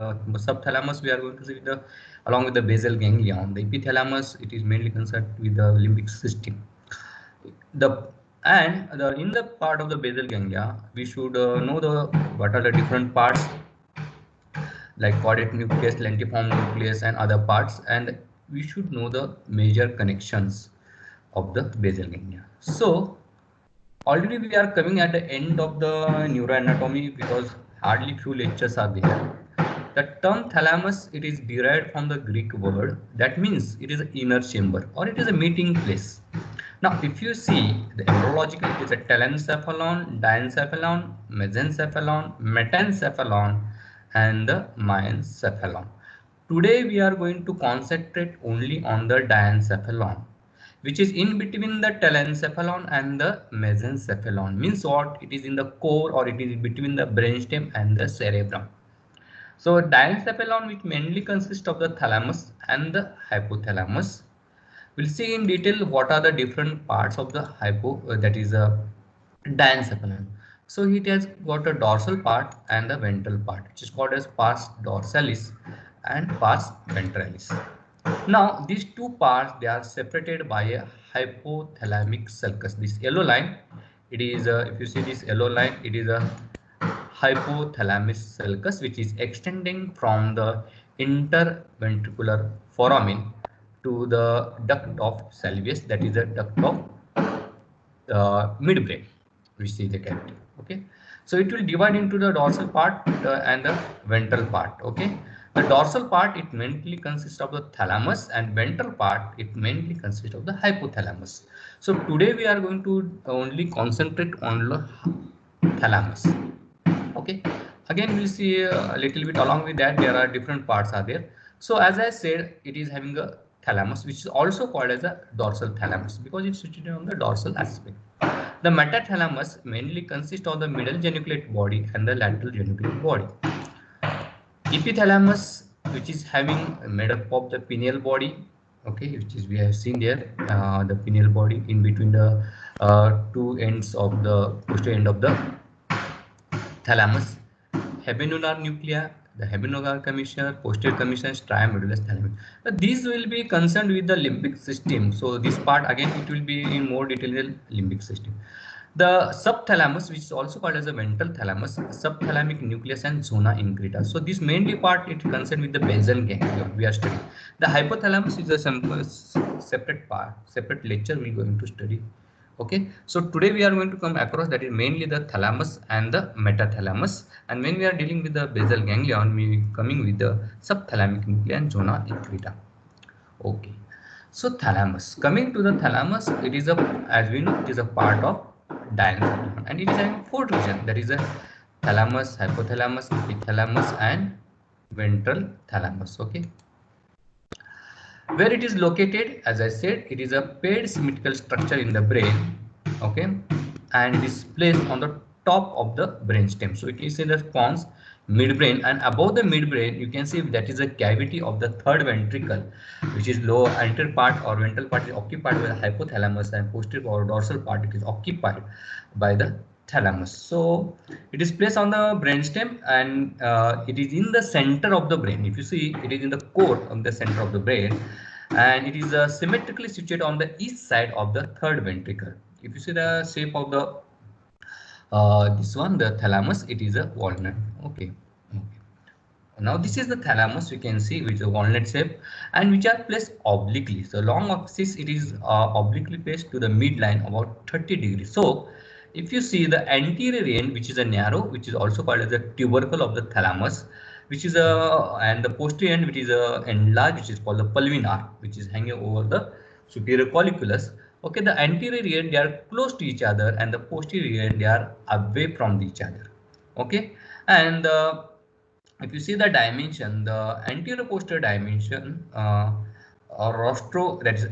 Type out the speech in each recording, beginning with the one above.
subthalamus we are going to see with the along with the basal ganglion. The epithalamus, it is mainly concerned with the limbic system. The in the part of the basal ganglia, we should know the what are the different parts like caudate nucleus, lentiform nucleus, and other parts, and we should know the major connections of the basal ganglia. So already we are coming at the end of the neuroanatomy because hardly few lectures are there. The term thalamus, it is derived from the Greek word that means it is an inner chamber or it is a meeting place. Now, if you see the embryological, it is a telencephalon, diencephalon, mesencephalon, metencephalon, and the myencephalon. Today we are going to concentrate only on the diencephalon, which is in between the telencephalon and the mesencephalon. Means what? It is in the core or it is between the brainstem and the cerebrum. So diencephalon, which mainly consists of the thalamus and the hypothalamus. We'll see in detail what are the different parts of the that is a diencephalon. So it has got a dorsal part and a ventral part, which is called as pars dorsalis and pars ventralis. Now these two parts, they are separated by a hypothalamic sulcus. This yellow line, it is if you see this yellow line, it is a hypothalamus sulcus, which is extending from the interventricular foramen to the duct of Salvius, that is the duct of midbrain, which is the cavity. Okay, so it will divide into the dorsal part and the ventral part. Okay, the dorsal part, it mainly consists of the thalamus, and ventral part, it mainly consists of the hypothalamus. So today we are going to only concentrate on the thalamus. Okay, again we'll see a little bit along with that there are different parts are there. So as I said, it is having a thalamus, which is also called as a dorsal thalamus because it's situated on the dorsal aspect. The metathalamus mainly consists of the middle geniculate body and the lateral geniculate body. Epithalamus, which is having made up of the pineal body, okay, which is we have seen there, the pineal body in between the two ends of the posterior end of the thalamus, habenular nuclei, the habenular commissure, posterior commissure, stria medullus thalamus. These will be concerned with the limbic system. So this part again it will be in more detail in the limbic system. The subthalamus, which is also called as a ventral thalamus, subthalamic nucleus, and zona increta. So this mainly part it concerned with the basal ganglion we are studying. The hypothalamus is a separate part, separate lecture we are going to study. Okay, so today we are going to come across that is mainly the thalamus and the metathalamus, and when we are dealing with the basal ganglion, we are coming with the subthalamic nuclei and zona increta. Okay, so thalamus, coming to the thalamus, it is a, as we know, it is a part of diencephalon and it is having four regions, that is a thalamus, hypothalamus, epithalamus, and ventral thalamus. Okay, where it is located, as I said, it is a paired symmetrical structure in the brain. Okay, and it is placed on the top of the brainstem. So it is in the pons midbrain, and above the midbrain you can see that is a cavity of the third ventricle, which is lower anterior part or ventral part is occupied by the hypothalamus, and posterior or dorsal part it is occupied by the thalamus. So it is placed on the brainstem, and it is in the center of the brain. If you see, it is in the core of the center of the brain, and it is symmetrically situated on the east side of the third ventricle. If you see the shape of the this one, the thalamus, it is a walnut. Okay. Now this is the thalamus, we can see, which is a walnut shape and which are placed obliquely. So long axis, it is obliquely placed to the midline about 30 degrees. So if you see the anterior end, which is a narrow, which is also called as the tubercle of the thalamus, which is a, and the posterior end, which is a enlarged, which is called the pulvinar, which is hanging over the superior colliculus. Okay, the anterior end, they are close to each other, and the posterior end, they are away from each other. Okay, and if you see the dimension, the anterior posterior dimension or rostro, that is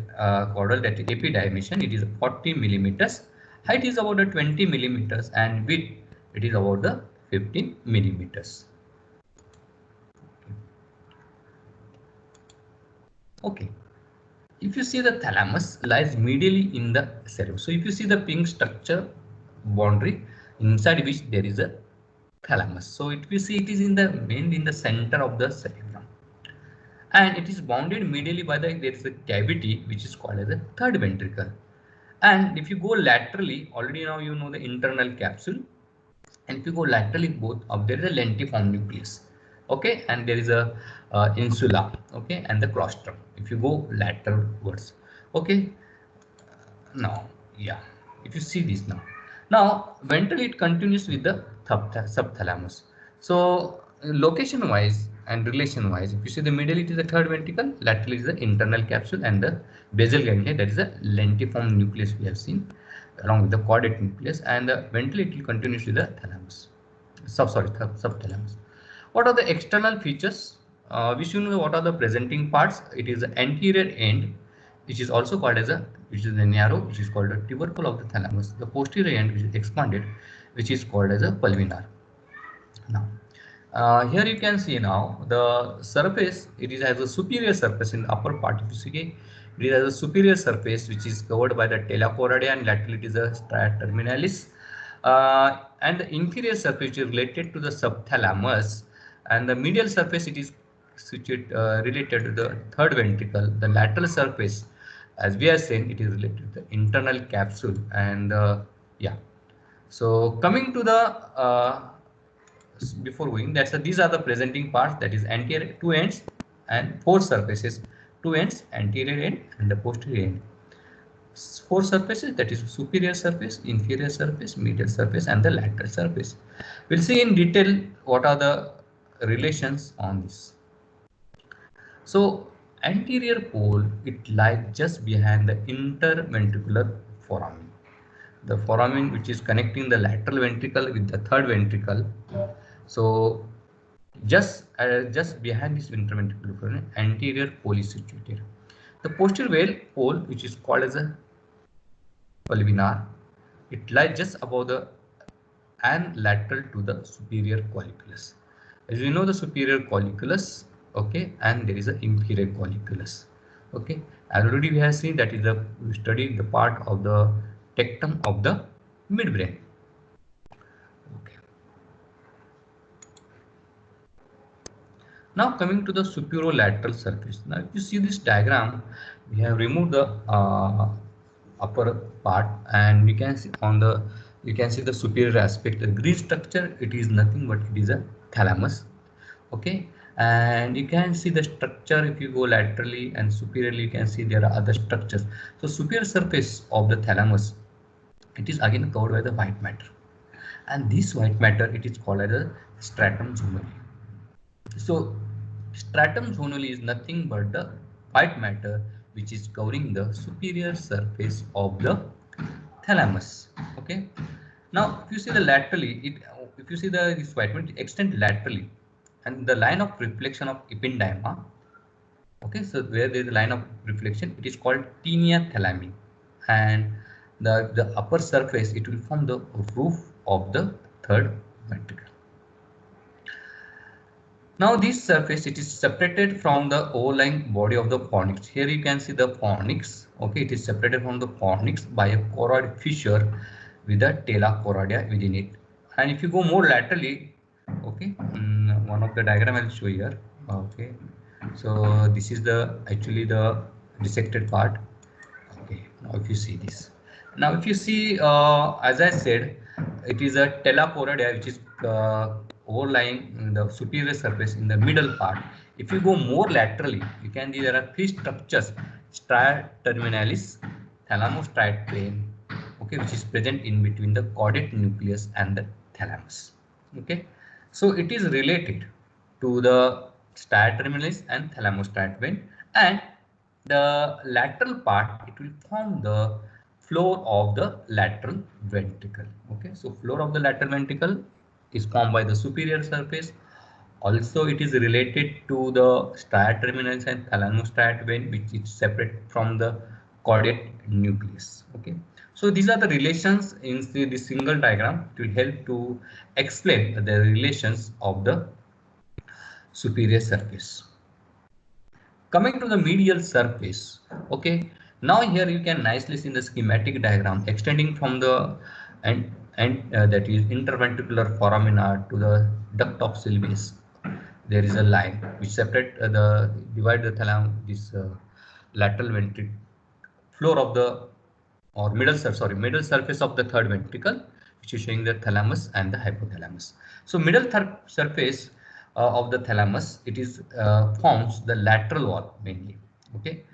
caudal, that is AP dimension, it is 40 millimeters. Height is about 20 millimeters, and width it is about the 15 millimeters. Okay. If you see the thalamus lies medially in the cerebellum. So if you see the pink structure boundary inside which there is a thalamus. So it we see it is in the mainly in the center of the cerebrum, and it is bounded medially by the there is a cavity which is called as a third ventricle. And if you go laterally, already now you know the internal capsule, and if you go laterally both of there is a lentiform nucleus, okay, and there is a insula, okay, and the claustrum if you go lateralwards, okay. Now, yeah, if you see this now ventrally it continues with the subthalamus. So location wise and relation wise, if you see the middle it is the third ventricle, lateral is the internal capsule, and the basal ganglia, that is a lentiform nucleus we have seen along with the caudate nucleus, and the ventrally it will continues with the thalamus. Subthalamus. What are the external features? We should know what are the presenting parts. It is the anterior end, which is also called as a, which is the narrow, which is called a tubercle of the thalamus. The posterior end, which is expanded, which is called as a pulvinar. Now, here you can see now the surface. It is has a superior surface in the upper part. If you see, it has a superior surface which is covered by the tela choroidea, and laterally it is a stria terminalis. And the inferior surface is related to the subthalamus, and the medial surface it is related to the third ventricle. The lateral surface, as we are saying, it is related to the internal capsule, and yeah. So coming to the before going, that's these are the presenting parts, that is anterior two ends and four surfaces, two ends, anterior end and the posterior end. Four surfaces, that is superior surface, inferior surface, medial surface, and the lateral surface. We'll see in detail what are the relations on this. So anterior pole, it lies just behind the interventricular foramen. The foramen which is connecting the lateral ventricle with the third ventricle. So just behind this interventricular foramen, anterior pole is situated. The posterior pole, which is called as a pulvinar, it lies just above the and lateral to the superior colliculus. As we know, the superior colliculus, okay, and there is an inferior colliculus, okay. Already we have seen that is the we studied the part of the tectum of the midbrain. Okay. Now coming to the superolateral surface. Now if you see this diagram, we have removed the upper part, and you can see on the the superior aspect, the green structure, it is nothing but it is a thalamus, okay. And you can see the structure if you go laterally and superiorly, you can see there are other structures. So superior surface of the thalamus, it is again covered by the white matter, and this white matter it is called as a stratum zonale. So stratum zonale is nothing but the white matter which is covering the superior surface of the thalamus, okay. Now if you see the laterally, if you see the this white matter extend laterally, and the line of reflection of ependyma, okay, so where there is a line of reflection, it is called tinea thalami, and the upper surface it will form the roof of the third ventricle. Now this surface it is separated from the overlying body of the fornix. Here you can see the fornix, okay, it is separated from the fornix by a choroid fissure with a tela choroidea within it. And if you go more laterally, okay, one of the diagram I'll show here, okay. So this is the actually the dissected part, okay. Now if you see this, now if you see as I said, it is a tela choroidea which is overlying the superior surface in the middle part. If you go more laterally, you can see there are three structures: stria terminalis, thalamostriate plane, okay, which is present in between the caudate nucleus and the thalamus, okay. So it is related to the stria terminalis and thalamostriate vein, and the lateral part it will form the floor of the lateral ventricle, okay. So floor of the lateral ventricle is formed by the superior surface. Also it is related to the stria terminalis and thalamostriate vein, which is separate from the caudate nucleus, okay. So these are the relations in the single diagram. It will help to explain the relations of the superior surface. Coming to the medial surface, okay. Now here you can nicely see the schematic diagram extending from the and that is interventricular foramina to the duct of Sylvius. There is a line which divide the thalamus, this lateral ventricle floor of the or middle surface of the third ventricle, which is showing the thalamus and the hypothalamus. So middle surface of the thalamus, it is forms the lateral wall mainly. Okay,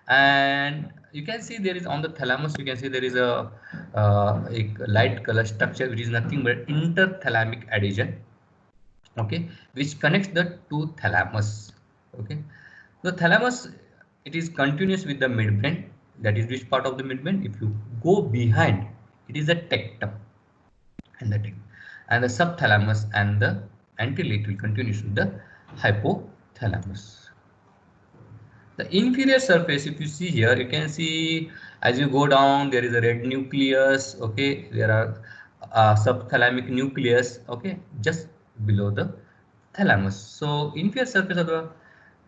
and you can see there is on the thalamus, you can see there is a light color structure which is nothing but interthalamic adhesion. Okay, which connects the two thalamus. Okay, the thalamus, it is continuous with the midbrain. That is which part of the midbrain? If you go behind, it is a tectum and the subthalamus and the anterolateral continuous with the hypothalamus. The inferior surface, if you see here, you can see as you go down, there is a red nucleus. Okay, there are subthalamic nucleus. Okay, just below the thalamus. So inferior surface of the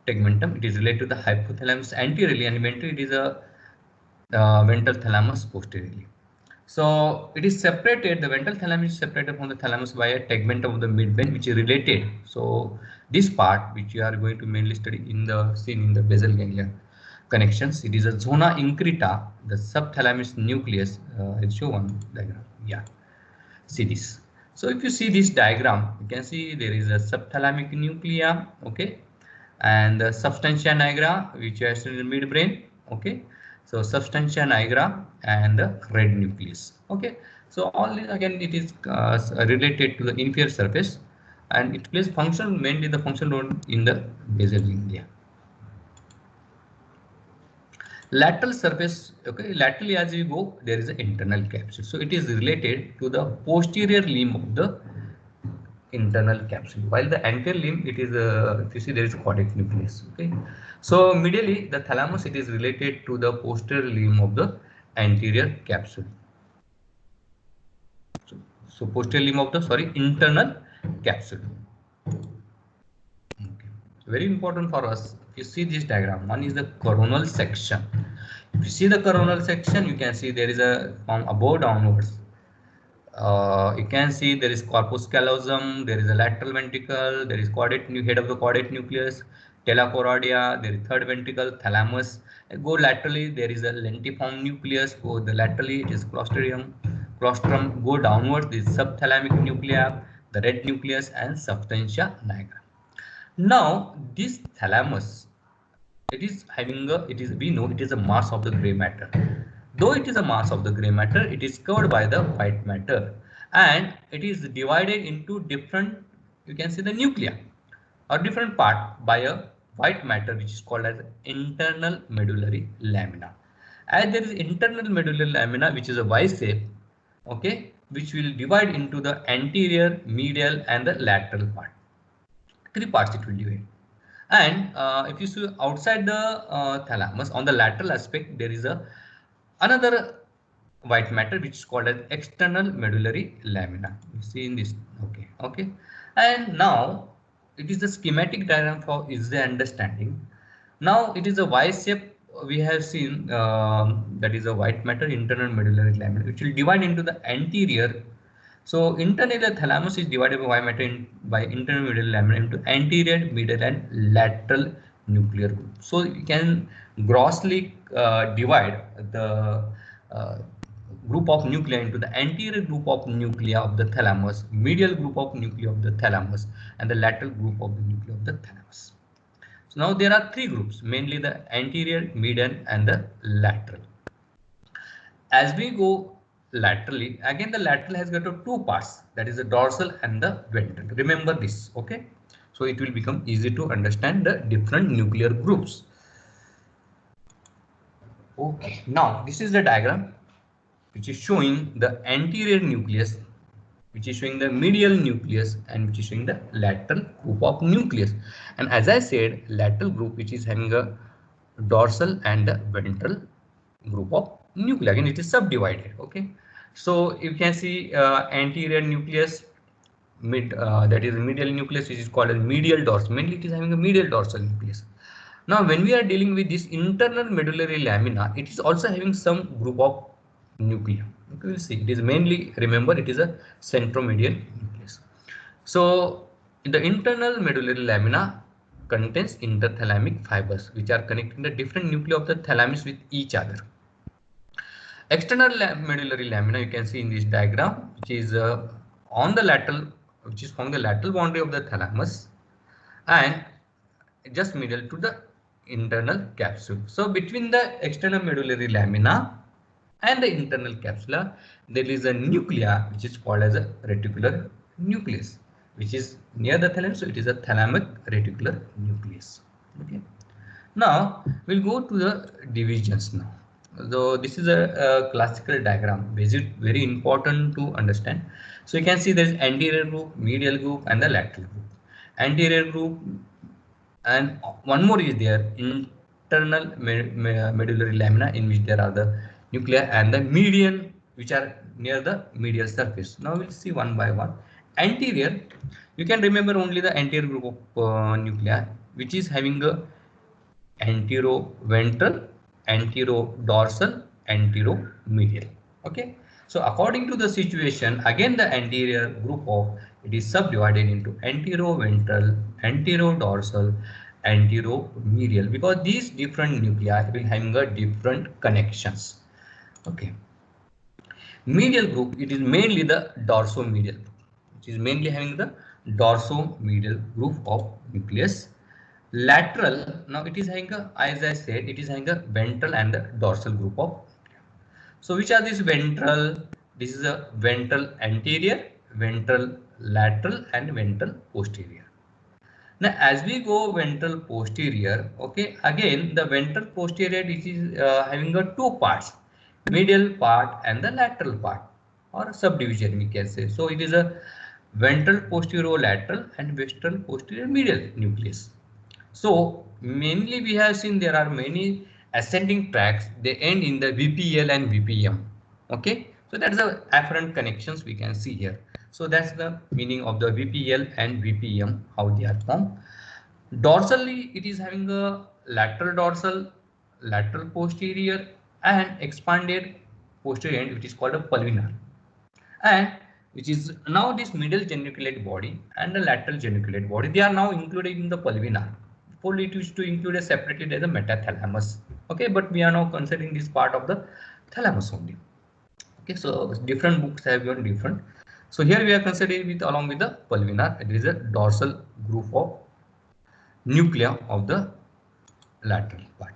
tegmentum, it is related to the hypothalamus anteriorly, and ventrally it is a ventral thalamus posteriorly. So it is separated, the ventral thalamus is separated from the thalamus by a tegmentum of the midbrain, which is related. So this part, which you are going to mainly study in the seen in the basal ganglia connections, it is a zona increta, the subthalamus nucleus. I'll show one diagram. Yeah, see this. So if you see this diagram, you can see there is a subthalamic nuclei, okay, and the substantia nigra, which is in the midbrain. Okay, so substantia nigra and the red nucleus. Okay, so all this again it is related to the inferior surface, and it plays function mainly the function role in the basal ganglia. Lateral surface, okay, laterally as you go, there is an internal capsule. So it is related to the posterior limb of the internal capsule, while the anterior limb, it is if you see there is a caudate nucleus. Okay, so medially the thalamus, it is related to the posterior limb of the anterior capsule. So posterior limb of the internal capsule. Okay. Very important for us. If you see this diagram, one is the coronal section. If you see the coronal section, you can see there is a from above downwards. You can see there is corpus callosum, there is a lateral ventricle, there is head of the caudate nucleus, telachordia, there is third ventricle, thalamus. Go laterally, there is a lentiform nucleus. Go the laterally, it is claustrum. Go downwards, this subthalamic nuclei, the red nucleus, and substantia nigra. Now this thalamus, it is having we know it is a mass of the gray matter. Though it is a mass of the gray matter, it is covered by the white matter, and it is divided into different, you can see the nuclei or different part by a white matter, which is called as internal medullary lamina. As there is internal medullary lamina, which is a Y shape, okay, which will divide into the anterior, medial, and the lateral part. Three parts it will divide. And if you see outside the thalamus, on the lateral aspect, there is another white matter which is called as external medullary lamina. You see in this. Okay. And now it is the schematic diagram for easy understanding. Now it is a Y shape. We have seen that is a white matter internal medullary lamina, which will divide into the anterior. So internally the thalamus is divided by Y matter by internal medullary lamina into anterior, medial, and lateral nuclear group. So you can grossly divide the group of nuclei into the anterior group of nuclei of the thalamus, medial group of nuclei of the thalamus, and the lateral group of the nuclei of the thalamus. So now there are three groups, mainly the anterior, medial, and the lateral. As we go laterally, again the lateral has got two parts, that is the dorsal and the ventral. Remember this, okay? So it will become easy to understand the different nuclear groups. Okay, now this is the diagram which is showing the anterior nucleus, which is showing the medial nucleus, and which is showing the lateral group of nucleus. And as I said, lateral group which is having a dorsal and a ventral group of nuclei. Again, it is subdivided. Okay, so you can see anterior nucleus, that is medial nucleus, which is called as medial dorsal. Mainly it is having a medial dorsal nucleus. Now when we are dealing with this internal medullary lamina, it is also having some group of nuclei. Okay, we'll see. It is mainly, remember, it is a centromedial nucleus. So the internal medullary lamina contains interthalamic fibers which are connecting the different nuclei of the thalamus with each other. External medullary lamina you can see in this diagram, which is on the lateral, which is from the lateral boundary of the thalamus and just middle to the internal capsule. So between the external medullary lamina and the internal capsula, there is a nuclei which is called as a reticular nucleus, which is near the thalamus. So it is a thalamic reticular nucleus. Okay. Now we'll go to the divisions now. So this is a classical diagram, which is very important to understand. So you can see there is anterior group, medial group, and the lateral group. Anterior group, and one more is there, internal medullary lamina, in which there are the nuclei, and the median, which are near the medial surface. Now we'll see one by one. Anterior, you can remember only the anterior group of nuclei, which is having a anteroventral, anterodorsal, anteromedial. Okay. So according to the situation, again the anterior group of it is subdivided into anteroventral, anterodorsal, anteromedial, because these different nuclei will having a different connections. Okay. Medial group, it is mainly the dorsomedial group, which is mainly having the dorsomedial group of nucleus. Lateral, now it is having a, as I said, it is having a ventral and the dorsal group of. So which are these ventral? This is a ventral anterior, ventral lateral, and ventral posterior. Now as we go ventral posterior, okay, again the ventral posterior, it is having a two parts, medial part and the lateral part, or subdivision we can say. So it is a ventral posterior lateral and ventral posterior medial nucleus. So mainly we have seen there are many ascending tracks, they end in the VPL and VPM. Okay, so that's the afferent connections we can see here. So that's the meaning of the VPL and VPM, how they are formed. Dorsally, it is having a lateral dorsal, lateral posterior, and expanded posterior end, which is called a pulvinar, and which is now this middle geniculate body and the lateral geniculate body, they are now included in the pulvinar. Before it used to include a separated as a metathalamus. Okay, but we are now considering this part of the thalamus only. Okay, so different books have given different. So here we are considering with along with the pulvinar, it is a dorsal group of nuclei of the lateral part.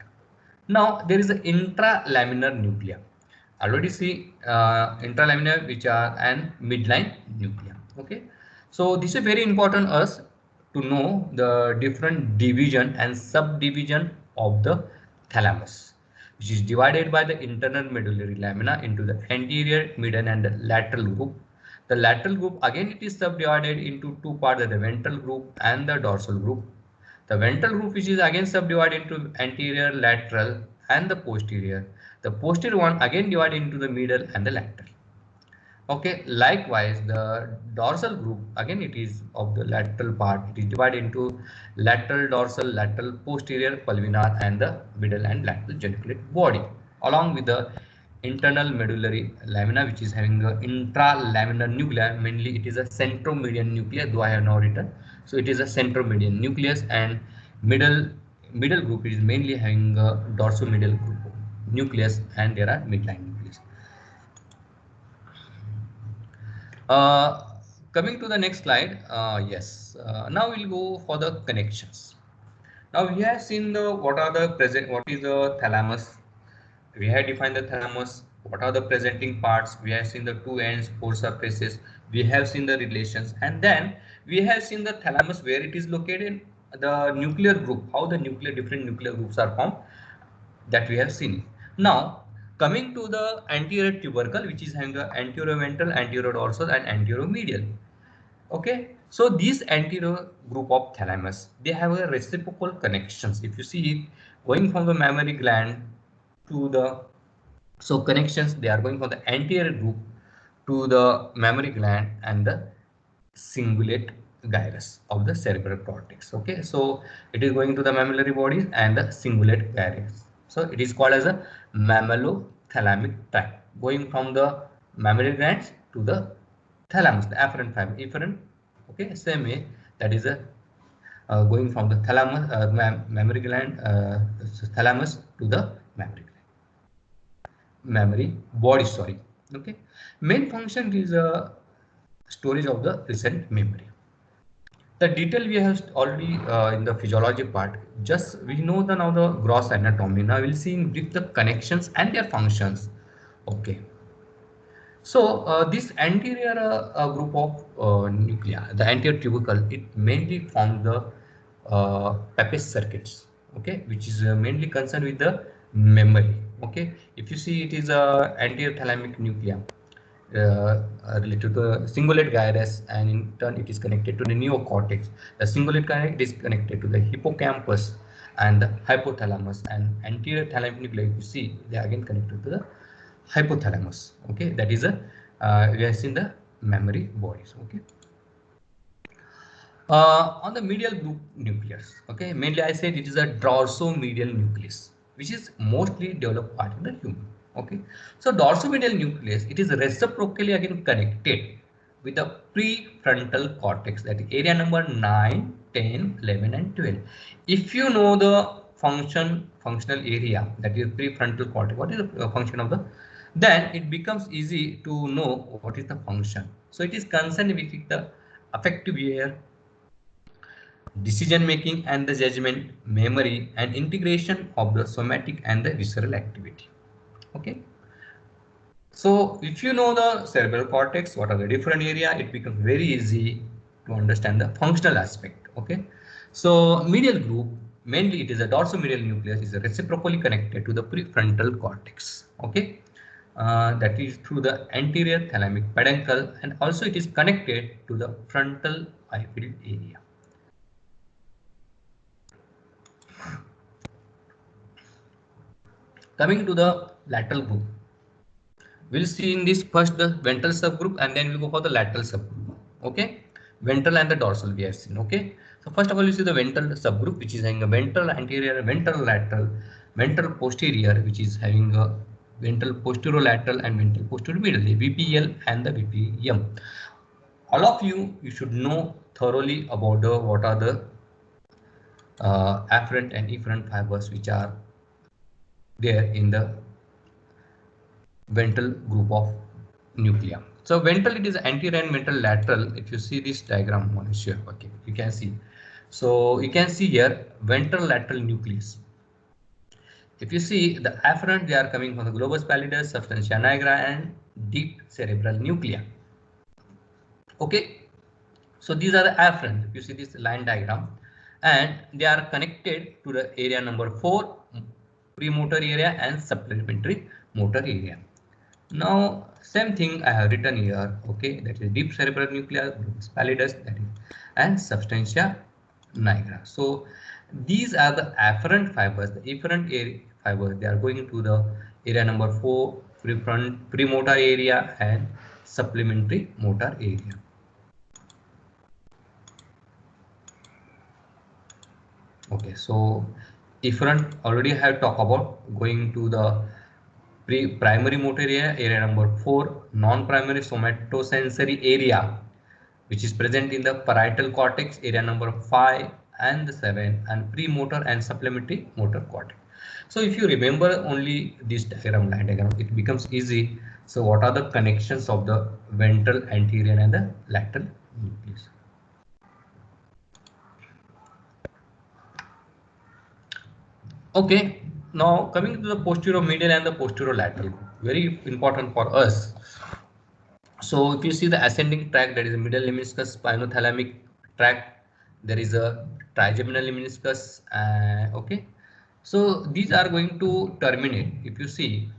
Now there is an intralaminar nuclei. Already see intralaminar, which are and midline nuclei. Okay, so this is very important us to know the different division and subdivision of the thalamus, which is divided by the internal medullary lamina into the anterior, median, and the lateral group. The lateral group again it is subdivided into two parts, the ventral group and the dorsal group. The ventral group, which is again subdivided into anterior, lateral, and the posterior. The posterior one again divided into the middle and the lateral. Okay, likewise the dorsal group, again it is of the lateral part, it is divided into lateral dorsal, lateral posterior, pulvinar, and the middle and lateral geniculate body, along with the internal medullary lamina, which is having a intralaminar nuclei. Mainly it is a centromedian nucleus, though I have now written. So it is a centromedian nucleus, and middle group is mainly having a dorsomedial group nucleus, and there are midline nucleus. Coming to the next slide, yes. Now we'll go for the connections. Now we have seen the what is the thalamus. We have defined the thalamus. What are the presenting parts? We have seen the two ends, four surfaces. We have seen the relations, and then we have seen the thalamus where it is located, the nuclear group, how the different nuclear groups are formed, that we have seen. Now coming to the anterior tubercle, which is having the anteroventral, anterodorsal, and anteromedial. Okay, so these anterior group of thalamus, they have a reciprocal connections. If you see it going from the mammary gland to the, so connections, they are going from the anterior group to the mammary gland and the cingulate gyrus of the cerebral cortex. Okay, so it is going to the mammillary bodies and the cingulate gyrus. So it is called as a mammallothalamic tract, going from the mammary glands to the thalamus, the afferent fiber, efferent. Okay, same way, that is a going from the thalamus, mammary gland, thalamus to the mammary gland, mammary body. Sorry. Okay, main function is a storage of the recent memory. The detail we have already in the physiology part. Just we know the now the gross anatomy. Now we'll see in brief the connections and their functions. Okay. So this anterior group of nuclei, the anterior tubercle, it mainly forms the Pepys circuits, okay, which is mainly concerned with the memory. Okay, if you see, it is a anterior thalamic nucleus related to the cingulate gyrus, and in turn it is connected to the neocortex. The cingulate gyrus is connected to the hippocampus and the hypothalamus, and anterior thalamic nuclei, you see, they are again connected to the hypothalamus. Okay, that is a we have seen the memory bodies. Okay, on the medial group nucleus, okay, mainly I said it is a dorsomedial nucleus, which is mostly developed part in the human. Okay, so dorsomedial nucleus, it is reciprocally again connected with the prefrontal cortex, that is area number 9, 10, 11 and 12. If you know the functional area, that is prefrontal cortex, what is the function of the, then it becomes easy to know what is the function. So it is concerned with the affective layer, decision making and the judgment, memory and integration of the somatic and the visceral activity. Okay, so if you know the cerebral cortex, what are the different area, it becomes very easy to understand the functional aspect. Okay, so medial group, mainly it is a dorsomedial nucleus, is reciprocally connected to the prefrontal cortex. Okay, that is through the anterior thalamic peduncle, and also it is connected to the frontal eye field area. Coming to the lateral group, we'll see in this first the ventral subgroup, and then we'll go for the lateral subgroup. Okay, ventral and the dorsal we have seen. Okay, so first of all, you see the ventral subgroup, which is having a ventral anterior, ventral lateral, ventral posterior, which is having a ventral posterolateral and ventral posterior middle, the VPL and the VPM. All of you should know thoroughly about the what are the afferent and efferent fibers which are there in the ventral group of nuclei. So ventral, it is anterior and ventral lateral. If you see this diagram, Manisha, okay, you can see. So you can see here ventral lateral nucleus. If you see the afferent, they are coming from the globus pallidus, substantia nigra, and deep cerebral nuclei. Okay, so these are the afferent. If you see this line diagram, and they are connected to the area number 4, premotor area and supplementary motor area. Now, same thing I have written here. Okay, that is deep cerebral nucleus, globus pallidus, that is, and substantia nigra. So these are the afferent fibers, the efferent fibers. They are going to the area number 4, premotor area and supplementary motor area. Okay, so efferent already have talked about going to the primary motor area, area number 4, non-primary somatosensory area, which is present in the parietal cortex, area number 5 and 7, and premotor and supplementary motor cortex. So if you remember only this diagram, line diagram, it becomes easy. So what are the connections of the ventral, anterior and the lateral nucleus? Okay, now coming to the posteromedial and the posterolateral, very important for us. So if you see the ascending tract, that is a middle lemniscus, spinothalamic tract, there is a trigeminal lemniscus. Okay, so these are going to terminate. If you see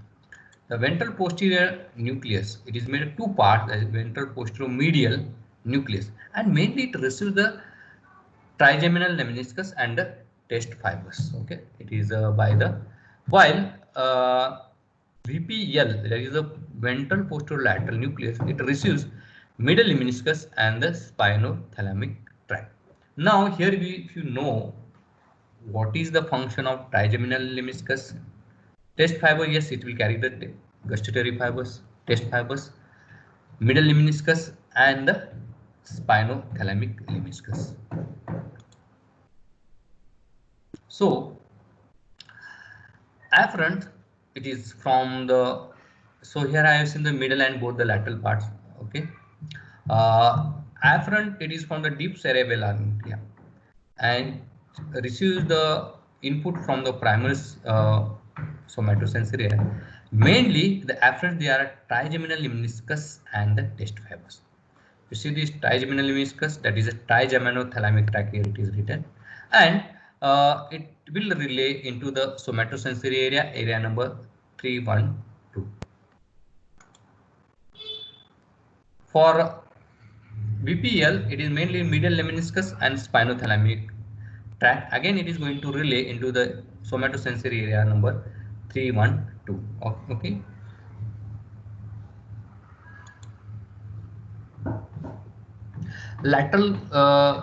the ventral posterior nucleus, it is made of two parts, that is ventral posteromedial nucleus, and mainly it receives the trigeminal lemniscus and the test fibers. Okay, it is by the, while VPL, that is the ventral posterolateral nucleus, it receives middle lemniscus and the spinothalamic tract. Now here if you know what is the function of trigeminal lemniscus, test fiber, yes, it will carry the gustatory fibers, test fibers. middle lemniscus and the spinothalamic lemniscus. So afferent, it is from the, so here I have seen the middle and both the lateral parts. Okay. Afferent, it is from the deep cerebellar nuclei and receives the input from the primary somatosensory area. Mainly the afferents, they are trigeminal lemniscus and the test fibers. You see this trigeminal lemniscus, that is a trigeminothalamic tract, here it is written, and it will relay into the somatosensory area, area number 312. For VPL, it is mainly medial lemniscus and spinothalamic tract. Again, it is going to relay into the somatosensory area number 312. Okay. Lateral,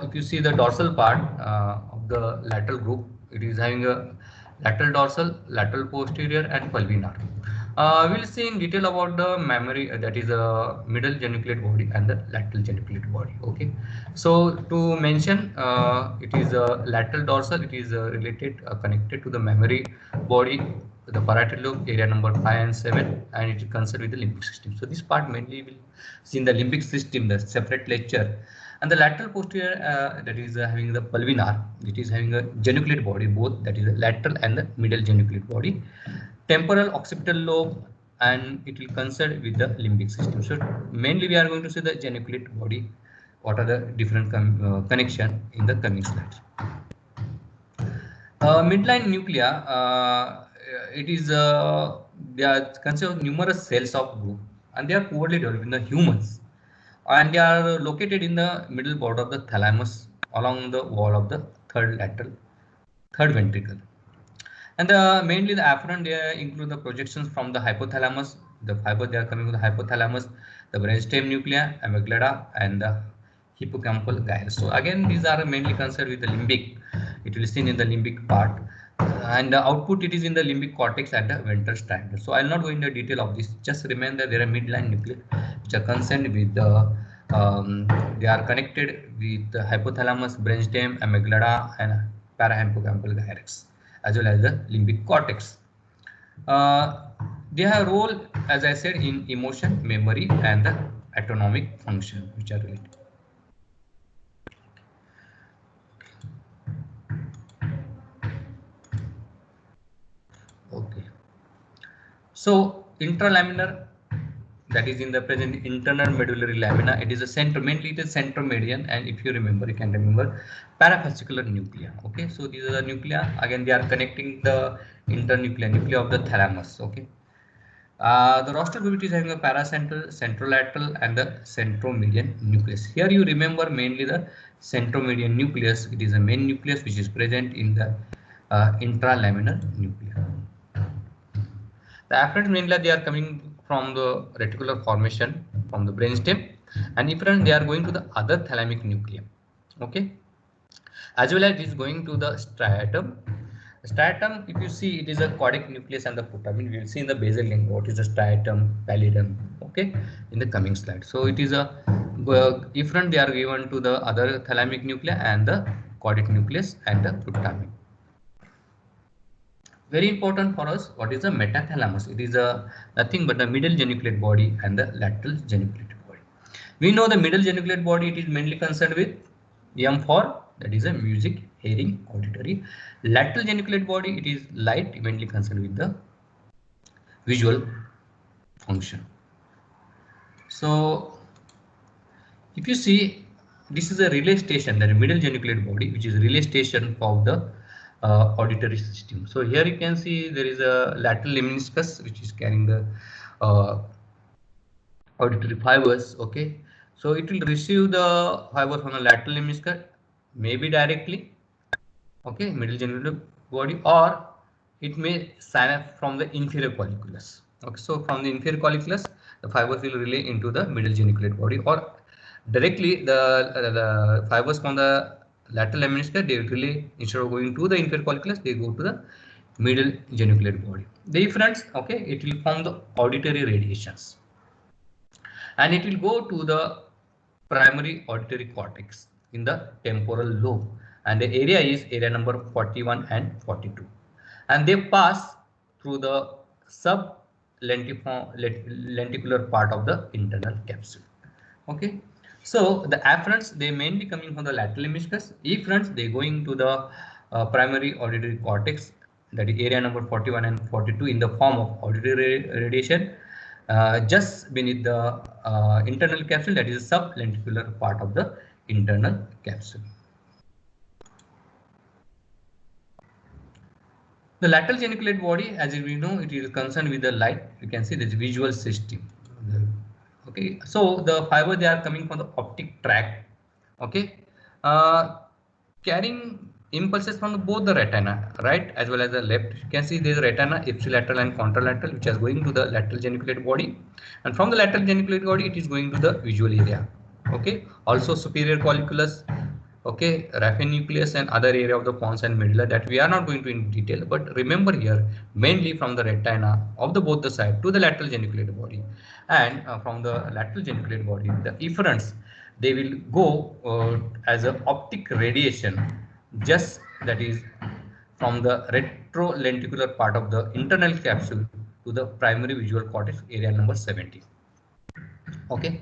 if you see the dorsal part of the lateral group, it is having a lateral dorsal, lateral posterior, and pulvinar. We'll see in detail about the mammary, that is a middle geniculate body and the lateral geniculate body. Okay, so to mention, it is a lateral dorsal. It is related, connected to the mammary body, the parietal lobe, area number 5 and 7, and it is concerned with the limbic system. So this part mainly will see in the limbic system, the separate lecture. And the lateral posterior, that is having the pulvinar, it is having a geniculate body, both, that is the lateral and the middle geniculate body. Temporal occipital lobe, and it will concern with the limbic system. So mainly we are going to see the geniculate body, what are the different connection in the coming slides. Midline nuclei, it is they are considered numerous cells of group, and they are poorly developed in the humans, and they are located in the middle border of the thalamus along the wall of the third ventricle. And mainly the afferent, they include the projections from the hypothalamus, the fiber, they are coming from the hypothalamus, the brainstem nuclei, amygdala, and the hippocampal gyrus. So again, these are mainly concerned with the limbic. It will be seen in the limbic part, and the output, it is in the limbic cortex and the ventral striatum. So I'll not go into detail of this. Just remember there are midline nuclei which are concerned with the they are connected with the hypothalamus, brainstem, amygdala, and parahippocampal gyrus, as well as the limbic cortex. They have a role, as I said, in emotion, memory, and the autonomic function, which are related. Okay. So intralaminar, that is in the present internal medullary lamina, it is a center, mainly it is centromedian, and if you remember, you can remember parafascicular nuclei. Okay, so these are the nuclei, again they are connecting the nuclei of the thalamus. Okay, the rostral group is having a paracentral, centrolateral, and the centromedian nucleus. Here you remember mainly the centromedian nucleus. It is a main nucleus which is present in the intralaminar nuclei. The afferent mainly they are coming from the reticular formation from the brainstem, and efferent they are going to the other thalamic nucleus. Okay, as well as it is going to the striatum. Striatum, if you see, it is a caudate nucleus and the putamen. We will see in the basal ganglion what is the striatum, pallidum. Okay, in the coming slide. So it is a efferent they are given to the other thalamic nucleus and the caudate nucleus and the putamen. Very important for us, what is the metathalamus? It is nothing but the middle geniculate body and the lateral geniculate body. We know the middle geniculate body, it is mainly concerned with M for, that is a music, hearing, auditory. Lateral geniculate body, it is light, mainly concerned with the visual function. So if you see, this is a relay station, the middle geniculate body, which is relay station of the auditory system. So here you can see there is a lateral lemniscus which is carrying the auditory fibers. Okay, so it will receive the fiber from the lateral lemniscus, maybe directly, okay, middle geniculate body, or it may synapse from the inferior colliculus. Okay, so from the inferior colliculus, the fibers will relay into the middle geniculate body, or directly the fibers from the lateral lemniscus, they relay, instead of going to the inferior colliculus, they go to the middle geniculate body. The difference, okay, it will form the auditory radiations. and it will go to the primary auditory cortex in the temporal lobe, and the area is area number 41 and 42, and they pass through the sublenticular part of the internal capsule. Okay, so the afferents, they mainly coming from the lateral hemispheres. Efferents, they going to the primary auditory cortex, that is area number 41 and 42, in the form of auditory radiation just beneath the internal capsule, that is the sublenticular part of the internal capsule. The lateral geniculate body, as we know, it is concerned with the light. You can see this visual system. Okay, so the fiber, they are coming from the optic tract. Okay, carrying impulses from both the retina, right, as well as the left. You can see there is retina ipsilateral and contralateral, which is going to the lateral geniculate body, and from the lateral geniculate body, it is going to the visual area. Okay, also superior colliculus, okay, raphe nucleus, and other area of the pons and medulla that we are not going to in detail, but remember here mainly from the retina of the both the side to the lateral geniculate body, and from the lateral geniculate body, the efferents, they will go as a optic radiation, just that is from the retrolenticular part of the internal capsule to the primary visual cortex, area number 70. Okay,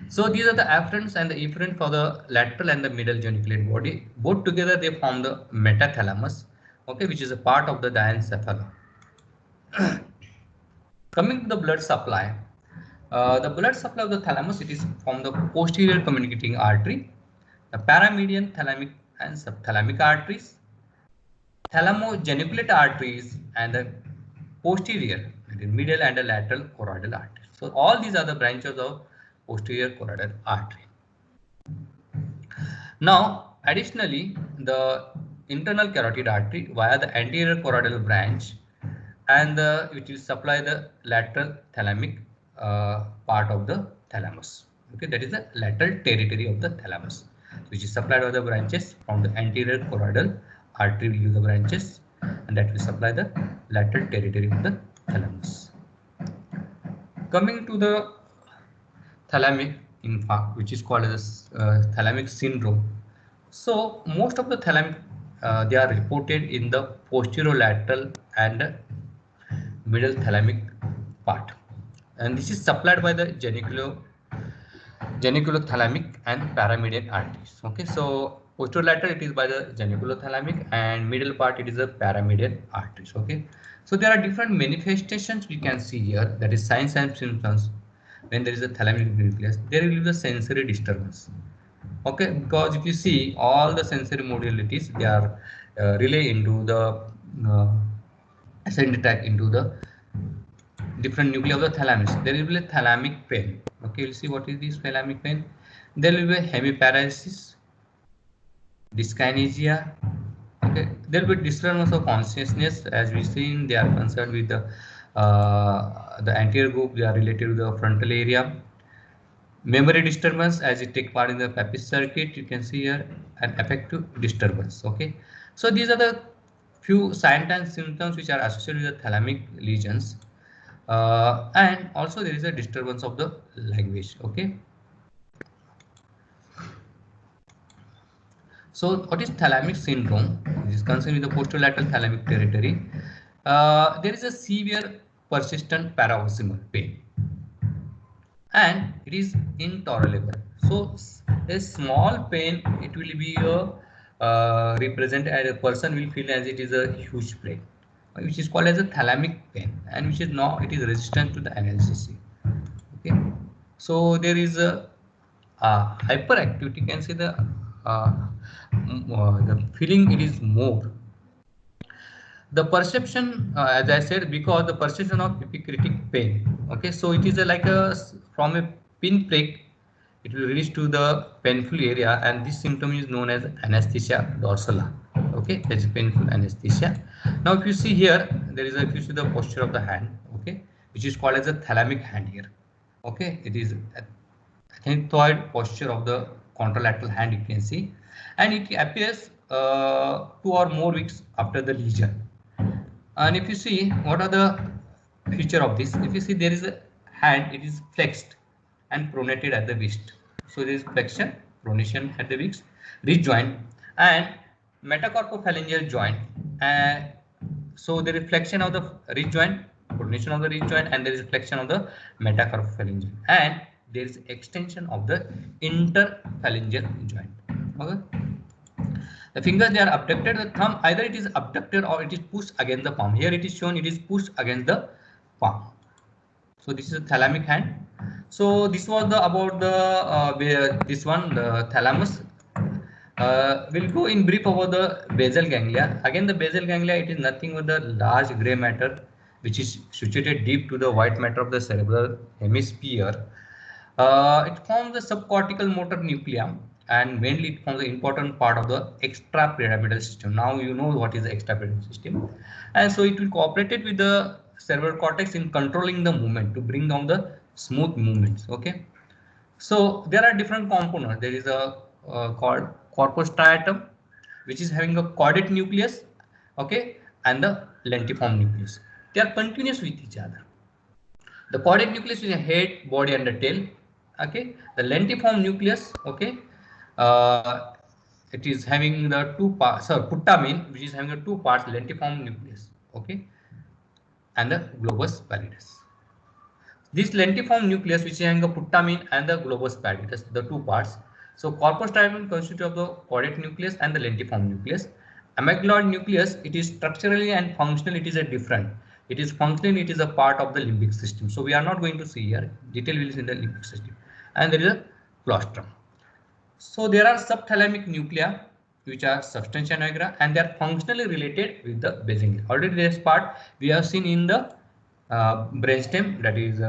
so these are the afferents and the efferent for the lateral and the middle geniculate body. Both together they form the metathalamus, okay, which is a part of the diencephalon. Coming to the blood supply, the blood supply of the thalamus, it is from the posterior communicating artery, the paramedian, thalamic and subthalamic arteries, thalamo-geniculate arteries, and the posterior, the middle and the lateral choroidal arteries. So all these are the branches of posterior choroidal artery. Now, additionally, the internal carotid artery via the anterior choroidal branch, and which will supply the lateral thalamic part of the thalamus. Okay, that is the lateral territory of the thalamus, which is supplied by the branches from the anterior choroidal artery will use the branches, and that will supply the lateral territory of the thalamus. Coming to the thalamic infarct, which is called as thalamic syndrome. So most of the thalamic they are reported in the posterolateral and middle thalamic part, and this is supplied by the geniculothalamic and paramedian arteries. Okay, so posterolateral, it is by the geniculothalamic, and middle part, it is the paramedian arteries. Okay, so there are different manifestations we can see here, that is signs and symptoms. When there is a thalamic nucleus, there will be the sensory disturbance. Okay, because if you see all the sensory modalities, they are relay into the ascending tract into the different nuclei of the thalamus. There will be a thalamic pain. Okay, we'll see what is this thalamic pain. There will be a hemiparesis, dyskinesia. Okay, there will be disturbance of consciousness, as we seen. They are concerned with the anterior group. They are related to the frontal area. Memory disturbance, as it take part in the Papez circuit, you can see here an affective disturbance. Okay, so these are the few signs and symptoms which are associated with the thalamic lesions, and also there is a disturbance of the language. Okay, so what is thalamic syndrome? This is concerned with the posterolateral thalamic territory. There is a severe persistent paroxysmal pain, and it is intolerable. So a small pain, it will be represented as a person will feel as it is a huge pain, which is called as a thalamic pain, and which is not, it is resistant to the analgesia. Okay, so there is a hyperactivity. You can say the feeling it is more. The perception, as I said, because the perception of epicritic pain. Okay, so it is like a from a pinprick, it will reach to the painful area, and this symptom is known as anesthesia dorsala. Okay, that is painful anesthesia. Now, if you see here, there is a, if you see the posture of the hand, okay, which is called as a thalamic hand here. Okay, it is a athetoid posture of the contralateral hand, you can see, and it appears 2 or more weeks after the lesion. And if you see what are the feature of this, if you see there is a hand, it is flexed and pronated at the wrist. So there is flexion, pronation at the wrist joint, and metacarpophalangeal joint. So there is flexion of the wrist joint, pronation of the wrist joint, and there is flexion of the metacarpophalangeal, and there is extension of the interphalangeal joint. Okay. The fingers, they are abducted. The thumb, either it is abducted or it is pushed against the palm. Here it is shown it is pushed against the palm. So this is a thalamic hand. So this was the about the this one, the thalamus. We'll go in brief about the basal ganglia. Again, the basal ganglia, it is nothing but the large gray matter which is situated deep to the white matter of the cerebral hemisphere. It forms the subcortical motor nucleus, and mainly it forms an important part of the extrapyramidal system. Now you know what is the extrapyramidal system, and so it will cooperate with the cerebral cortex in controlling the movement to bring down the smooth movements. Okay, so there are different components. There is a called corpus striatum, which is having a caudate nucleus, okay, and the lentiform nucleus. They are continuous with each other. The caudate nucleus is a head, body, and the tail. Okay, the lentiform nucleus, okay, it is having the two parts. So putamen, which is having the two parts, lentiform nucleus, okay, and the globus pallidus. This lentiform nucleus, which is having a putamen and the globus pallidus, the two parts. So corpus striatum constitutes of the caudate nucleus and the lentiform nucleus. Amygdaloid nucleus, it is structurally and functionally, it is a different. It is functionally, it is a part of the limbic system. So we are not going to see here. Detail will is in the limbic system. And there is a claustrum. So there are subthalamic nuclei, which are substantia nigra, and they are functionally related with the basal ganglia. Already this part we have seen in the brainstem, that is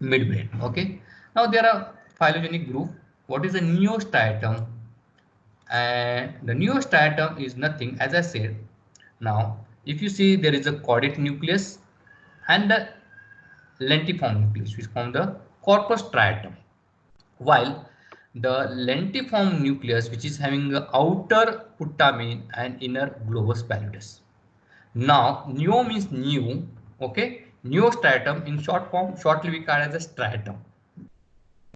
midbrain. Okay. Now there are phylogenetic group. What is a neostriatum? And the neostriatum is nothing, as I said. Now, if you see, there is a caudate nucleus and the lentiform nucleus, which form the corpus striatum, while the lentiform nucleus, which is having the outer putamen and inner globus pallidus. Now, neo means new, okay. Neostriatum in short form, shortly we call as a striatum.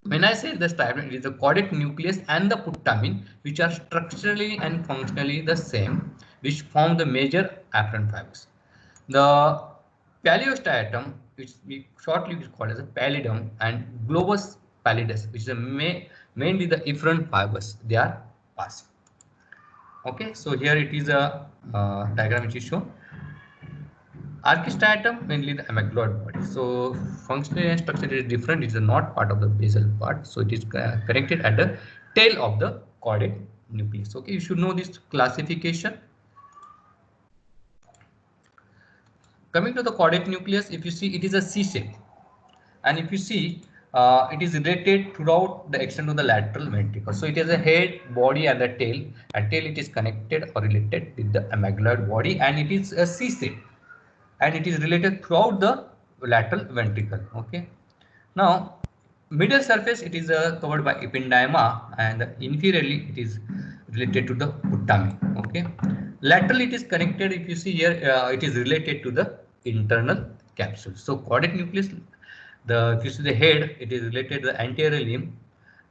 When I say the striatum, it is the caudate nucleus and the putamen, which are structurally and functionally the same, which form the major afferent fibers. The paleostriatum, which we shortly call as a pallidum, and globus pallidus, which is mainly the efferent fibers, they are passive. Okay, so here it is a diagram which is shown. Archistratum, mainly the amygdaloid body. So functionally and structurally is different. It is not part of the basal part. So it is connected at the tail of the caudate nucleus. Okay, you should know this classification. Coming to the caudate nucleus, if you see, it is a C shape, and if you see, it is related throughout the extent of the lateral ventricle. So it has a head, body, and the tail. At tail, it is connected or related with the amygdaloid body, and it is a C shape, and it is related throughout the lateral ventricle. Okay. Now, middle surface, it is covered by ependyma, and inferiorly it is related to the putamen. Okay. Laterally, it is connected. If you see here, it is related to the internal capsule. So caudate nucleus, if you see the head, it is related to the anterior limb,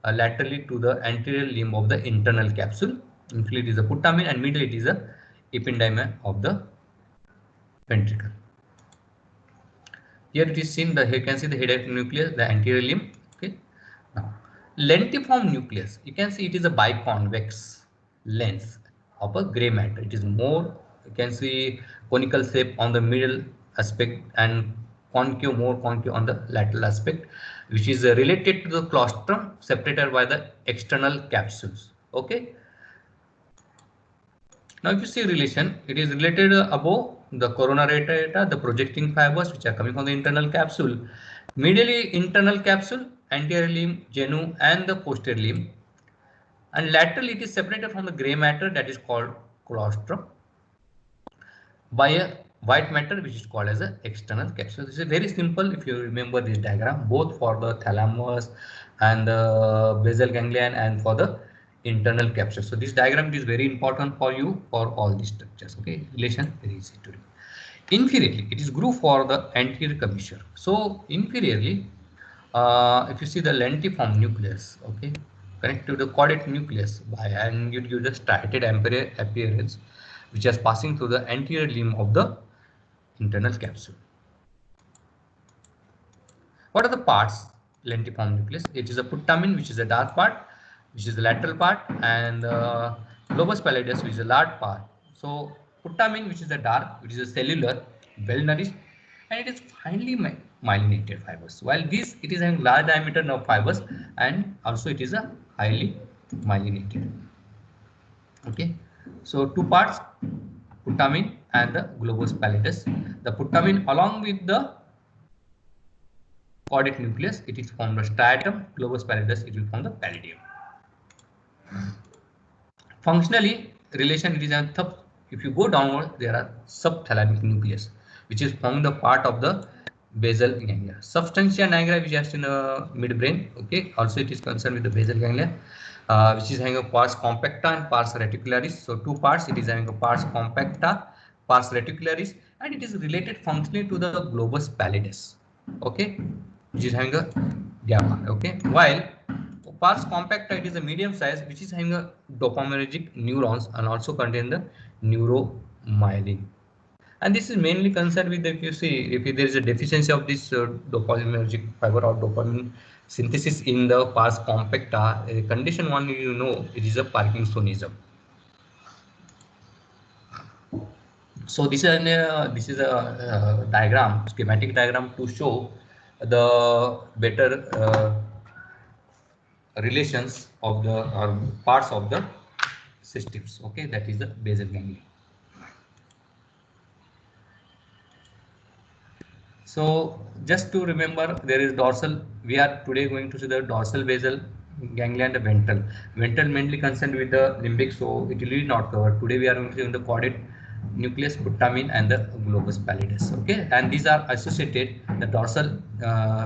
laterally to the anterior limb of the internal capsule. Inferiorly, it is the putamen, and middle, it is the ependyma of the ventricle. Here it is seen, you can see the head nucleus, the anterior limb. Okay. Now, lentiform nucleus, you can see it is a biconvex lens of a gray matter. It is more, you can see conical shape on the middle aspect and concave, more concave on the lateral aspect, which is related to the claustrum, separated by the external capsules. Okay. Now, if you see relation, it is related above the corona radiata, the projecting fibers which are coming from the internal capsule, medially internal capsule, anterior limb, genu, and the posterior limb, and laterally it is separated from the gray matter, that is called claustrum, by a white matter which is called as an external capsule. This is very simple if you remember this diagram, both for the thalamus and the basal ganglion and for the internal capsule. So this diagram is very important for you for all these structures. Okay, relation very easy to read. Inferiorly, it is groove for the anterior commissure. So inferiorly, If you see the lentiform nucleus, okay, connect to the caudate nucleus by, and you give the striated appearance, which is passing through the anterior limb of the internal capsule. What are the parts? Lentiform nucleus. It is a putamen, which is a dark part, which is the lateral part, and globus pallidus, which is a large part. So putamen, which is the dark, which is a cellular, well nourished, and it is finely myelinated fibers. While this, it is having large diameter nerve fibers, and also it is a highly myelinated. Okay, so two parts, putamen and the globus pallidus. The putamen along with the caudate nucleus, it is formed the striatum, globus pallidus, it will form the pallidium. Functionally, relation it is a if you go downward, there are subthalamic nucleus, which is formed the part of the basal ganglia. Substantia nigra, which is in the midbrain. Okay, also it is concerned with the basal ganglia, which is having a pars compacta and pars reticularis. So two parts, it is having a pars compacta, pars reticularis, and it is related functionally to the globus pallidus. Okay, which is having a gamma. Okay, while pars compacta, it is a medium size, which is having a dopaminergic neurons and also contain the neuromyelin. And this is mainly concerned with, if you see, if there is a deficiency of this dopaminergic fiber or dopamine synthesis in the pars compacta, condition one, you know, it is a Parkinsonism. So this is a diagram, schematic diagram to show the better relations of the or parts of the systems. Okay, that is the basal ganglia. So just to remember, there is dorsal. We are today going to see the dorsal basal ganglia and the ventral. Ventral mainly concerned with the limbic, so it will be not covered. Today we are going to see the caudate nucleus, putamen, and the globus pallidus. Okay, and these are associated. The dorsal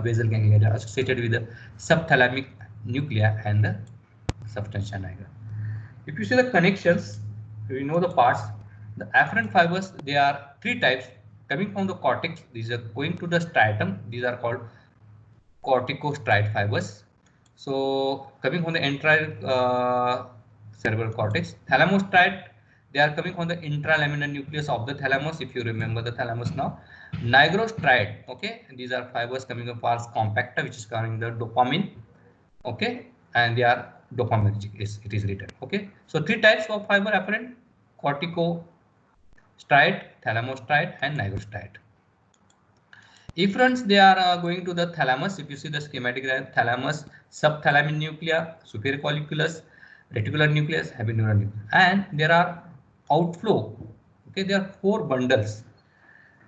basal ganglia are associated with the subthalamic nuclei and the substantia nigra. If you see the connections, you know the parts. The afferent fibers, they are three types coming from the cortex. These are going to the striatum. These are called corticostriate fibers. So coming from the entire cerebral cortex. Thalamostriate, they are coming from the intralaminar nucleus of the thalamus. If you remember the thalamus now. Nigrostriate, okay, these are fibers coming from pars compacta, which is carrying the dopamine. Okay, and they are dopaminergic, it is written. Okay, so three types of fiber apparent: corticostriate, thalamostriate, and nigrostriate. Efferents, they are going to the thalamus. If you see the schematic, thalamus, subthalamin nuclei, superior colliculus, reticular nucleus, habeneural nucleus, and there are outflow. Okay, there are four bundles.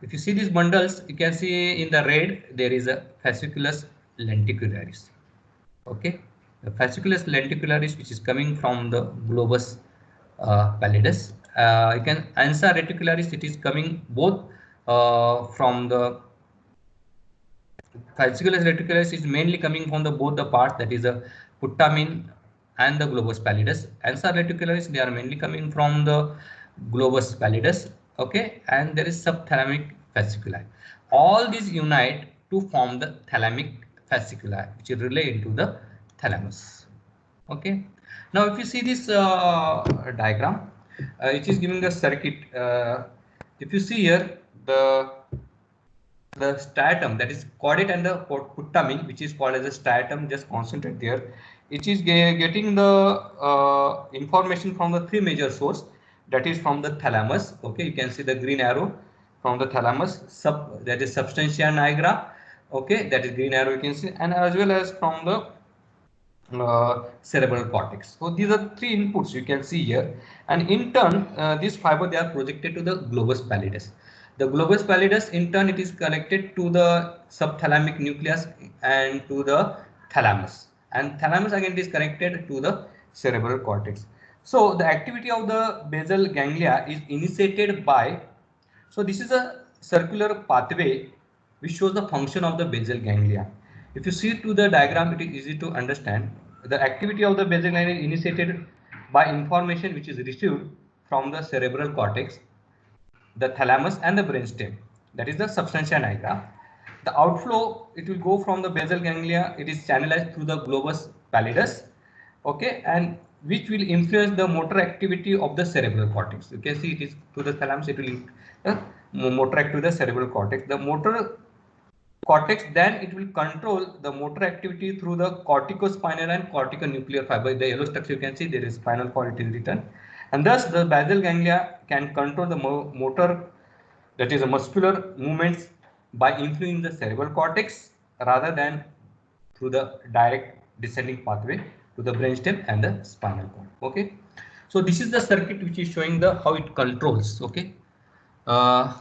If you see these bundles, you can see in the red there is a fasciculus lenticularis. Okay, the fasciculus lenticularis, which is coming from the globus pallidus. You can ansa reticularis, it is coming both from the fasciculus reticularis is mainly coming from the both the parts, that is the putamen and the globus pallidus. Ansa reticularis, they are mainly coming from the globus pallidus. Okay, and there is subthalamic fasciculi. All these unite to form the thalamic fasciculi, which is relay into the thalamus. Okay, now if you see this diagram, it is giving a circuit. If you see here the striatum, that is caudate and the putamen, which is called as a striatum, just concentrate there. It is getting the information from the three major source, that is from the thalamus. Okay, you can see the green arrow from the thalamus, that is substantia nigra. Okay, that is green arrow you can see, and as well as from the cerebral cortex. So these are three inputs you can see here, and in turn this fiber, they are projected to the globus pallidus. The globus pallidus, in turn, it is connected to the subthalamic nucleus and to the thalamus, and thalamus again it is connected to the cerebral cortex. So the activity of the basal ganglia is initiated by, so this is a circular pathway which shows the function of the basal ganglia. If you see to the diagram, it is easy to understand. The activity of the basal ganglia is initiated by information which is received from the cerebral cortex, the thalamus, and the brainstem. That is the substantia nigra. The outflow, it will go from the basal ganglia. It is channelized through the globus pallidus, okay, and which will influence the motor activity of the cerebral cortex. You can see it is to the thalamus. It will motor act to the cerebral cortex. The motor cortex, then it will control the motor activity through the corticospinal and corticonuclear fiber. The yellow structure you can see there is spinal cord is written, and thus the basal ganglia can control the motor, that is a muscular movements, by influencing the cerebral cortex rather than through the direct descending pathway to the brainstem and the spinal cord. Okay, so this is the circuit which is showing the how it controls. Okay, uh,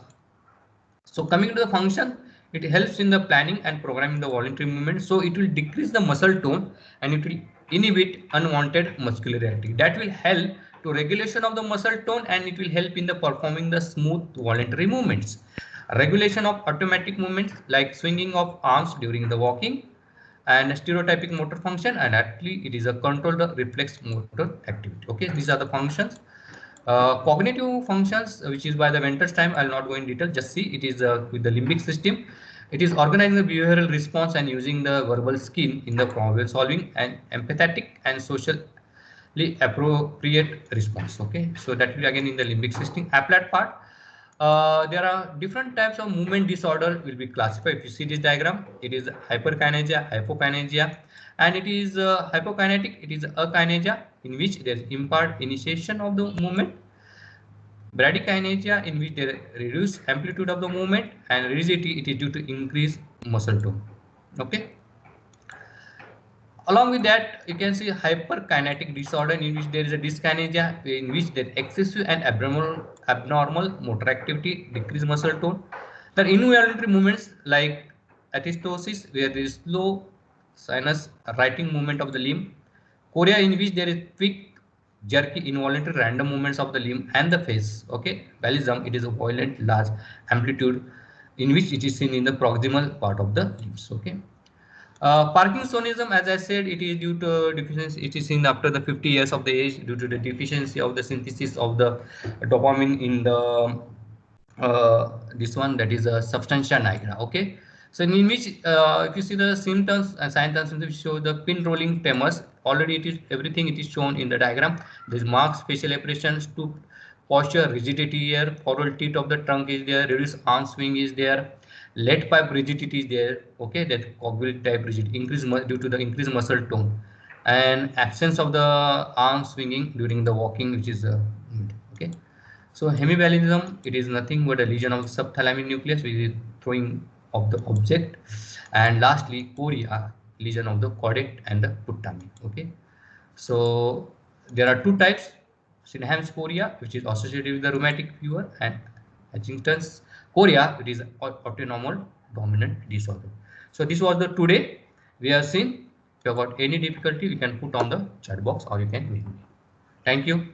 so coming to the function, it helps in the planning and programming the voluntary movement. So it will decrease the muscle tone and it will inhibit unwanted muscular activity. That will help to regulation of the muscle tone and it will help in the performing the smooth voluntary movements. Regulation of automatic movements like swinging of arms during the walking and stereotypic motor function, and actually it is a control the reflex motor activity. Okay, these are the functions. Cognitive functions, which is by the Venter's time, I'll not go in detail. Just see it is with the limbic system. It is organizing the behavioral response and using the verbal skill in the problem solving and empathetic and socially appropriate response. Okay, so that will be again in the limbic system. Applied part. There are different types of movement disorder will be classified. If you see this diagram, it is hyperkinesia, hypokinesia, and it is hypokinetic. It is akinesia, in which there is impaired initiation of the movement. Bradykinesia, in which there reduced amplitude of the movement, and rigidity, it is due to increased muscle tone. Okay. Along with that, you can see hyperkinetic disorder, in which there is a dyskinesia, in which there is excessive and abnormal motor activity, decreased muscle tone. The involuntary movements like atelectasis, where there is slow sinus writing movement of the limb. Chorea, in which there is quick, jerky, involuntary random movements of the limb and the face. Okay. Ballism, it is a violent, large amplitude, in which it is seen in the proximal part of the limbs. Okay. Parkinsonism, as I said, it is due to deficiency. It is seen after the 50 years of the age due to the deficiency of the synthesis of the dopamine in the this one, that is a substantia nigra. Okay, so in which if you see the symptoms and signs and symptoms show the pin rolling tremors. Already it is everything. It is shown in the diagram. There is marked facial expressions to posture, rigidity here, forward tilt of the trunk is there, reduced arm swing is there, lead pipe rigidity is there. Okay, that cogwheel type rigidity increase due to the increased muscle tone and absence of the arm swinging during the walking, which is okay. So hemibellism, it is nothing but a lesion of the subthalamic nucleus, which is throwing of the object, and lastly chorea, lesion of the caudate and the putamen. Okay, so there are two types: Sinham's chorea, which is associated with the rheumatic fever, and Huntington's chorea, which is autonomic dominant disorder. So this was the today we have seen. If you have got any difficulty, you can put on the chat box or you can mail me. Thank you.